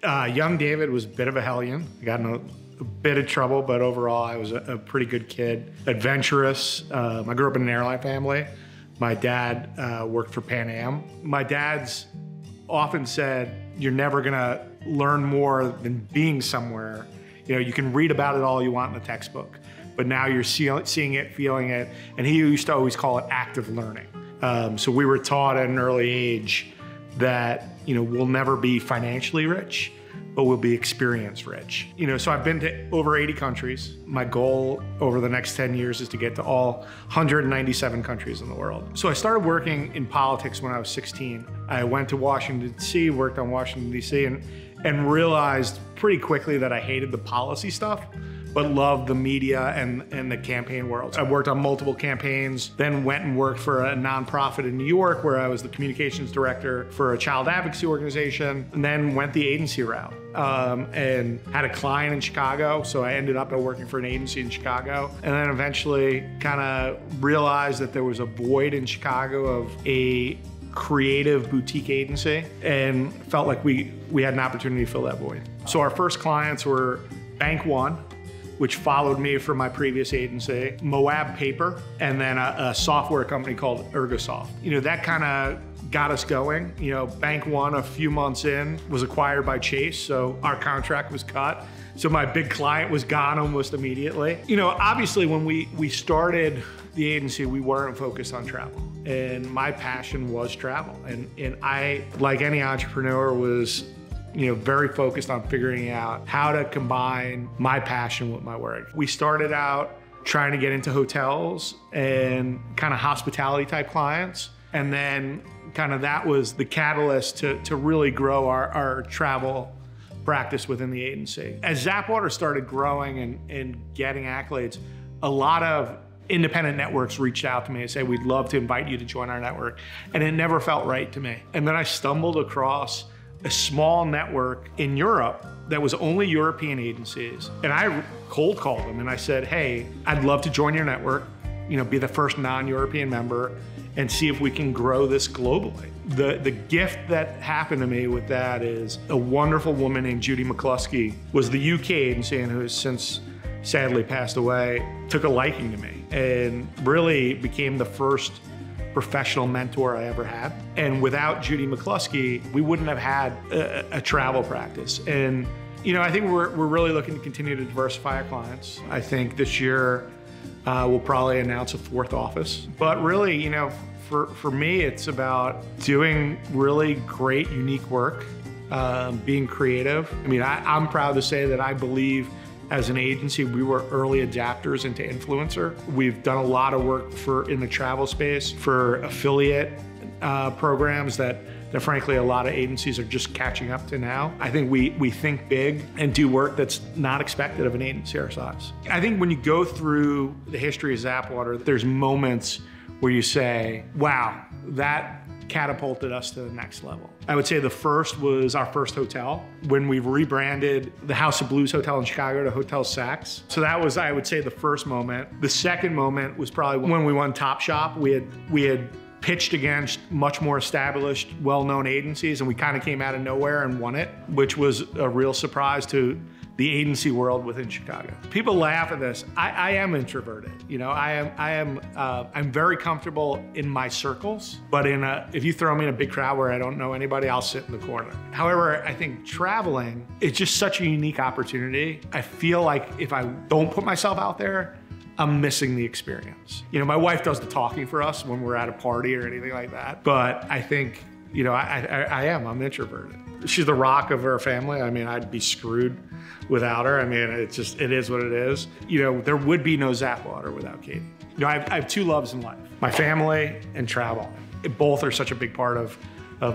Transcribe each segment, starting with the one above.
Young David was a bit of a hellion. I got in a bit of trouble, but overall I was a pretty good kid. Adventurous. I grew up in an airline family. My dad worked for Pan Am. My dad's often said, you're never gonna learn more than being somewhere. You know, you can read about it all you want in the textbook, but now you're seeing it, feeling it, and he used to always call it active learning. So we were taught at an early age that, you know, we'll never be financially rich, but we'll be experience rich. You know, so I've been to over 80 countries. My goal over the next 10 years is to get to all 197 countries in the world. So I started working in politics when I was 16. I went to Washington, D.C., worked on Washington, D.C., and realized pretty quickly that I hated the policy stuff, but loved the media and the campaign world. I worked on multiple campaigns, then went and worked for a nonprofit in New York where I was the communications director for a child advocacy organization, and then went the agency route and had a client in Chicago. So I ended up working for an agency in Chicago, and then eventually kind of realized that there was a void in Chicago of a creative boutique agency and felt like we had an opportunity to fill that void. So our first clients were Bank One, which followed me from my previous agency, Moab Paper, and then a software company called Ergosoft. You know, that kind of got us going. You know, Bank One, a few months in, was acquired by Chase, so our contract was cut. So my big client was gone almost immediately. You know, obviously when we started the agency, we weren't focused on travel. And my passion was travel. And I, like any entrepreneur, was, you know, very focused on figuring out how to combine my passion with my work. We started out trying to get into hotels and kind of hospitality type clients. And then kind of that was the catalyst to really grow our travel practice within the agency. As Zapata started growing and getting accolades, a lot of independent networks reached out to me and said, we'd love to invite you to join our network. And it never felt right to me. And then I stumbled across a small network in Europe that was only European agencies. And I cold called them and I said, hey, I'd love to join your network, you know, be the first non-European member and see if we can grow this globally. The gift that happened to me with that is a wonderful woman named Judy McCluskey was the UK agency and who has since sadly passed away, took a liking to me and really became the first professional mentor I ever had. And without Judy McCluskey, we wouldn't have had a travel practice. And you know, I think we're really looking to continue to diversify our clients. I think this year we'll probably announce a fourth office. But really, you know, for me, it's about doing really great, unique work, being creative. I mean, I'm proud to say that I believe as an agency, we were early adapters into influencer. We've done a lot of work in the travel space for affiliate programs that frankly a lot of agencies are just catching up to now. I think we think big and do work that's not expected of an agency our size. I think when you go through the history of Zapata, there's moments where you say, wow, that catapulted us to the next level. I would say the first was our first hotel when we rebranded the House of Blues Hotel in Chicago to Hotel Saks. So that was, I would say, the first moment. The second moment was probably when we won Top Shop. We had pitched against much more established, well-known agencies, and we kind of came out of nowhere and won it, which was a real surprise to the agency world within Chicago. People laugh at this. I am introverted. You know, I'm very comfortable in my circles, but if you throw me in a big crowd where I don't know anybody, I'll sit in the corner. However, I think traveling is just such a unique opportunity. I feel like if I don't put myself out there, I'm missing the experience. You know, my wife does the talking for us when we're at a party or anything like that, but I think, you know, I'm introverted. She's the rock of our family. I mean, I'd be screwed without her. I mean, it is what it is. You know, there would be no Zapata without Katie. You know, I have two loves in life, my family and travel. Both are such a big part of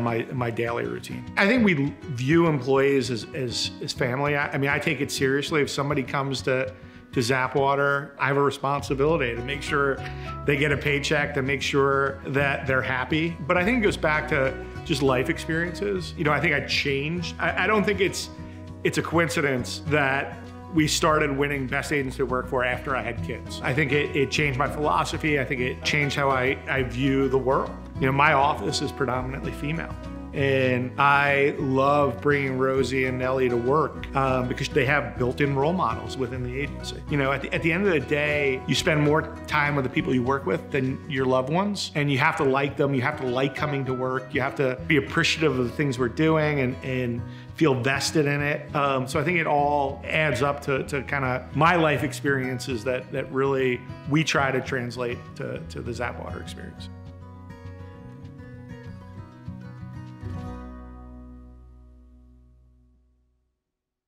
my daily routine. I think we view employees as family. I mean, I take it seriously. If somebody comes to Zapata, I have a responsibility to make sure they get a paycheck, to make sure that they're happy. But I think it goes back to just life experiences. You know, I think I changed. I don't think it's a coincidence that we started winning Best Agency to Work For after I had kids. I think it changed my philosophy. I think it changed how I view the world. You know, my office is predominantly female. And I love bringing Rosie and Nellie to work because they have built-in role models within the agency. You know, at the end of the day, you spend more time with the people you work with than your loved ones, and you have to like them. You have to like coming to work. You have to be appreciative of the things we're doing and feel vested in it. So I think it all adds up to kind of my life experiences that really we try to translate to the Zapwater experience.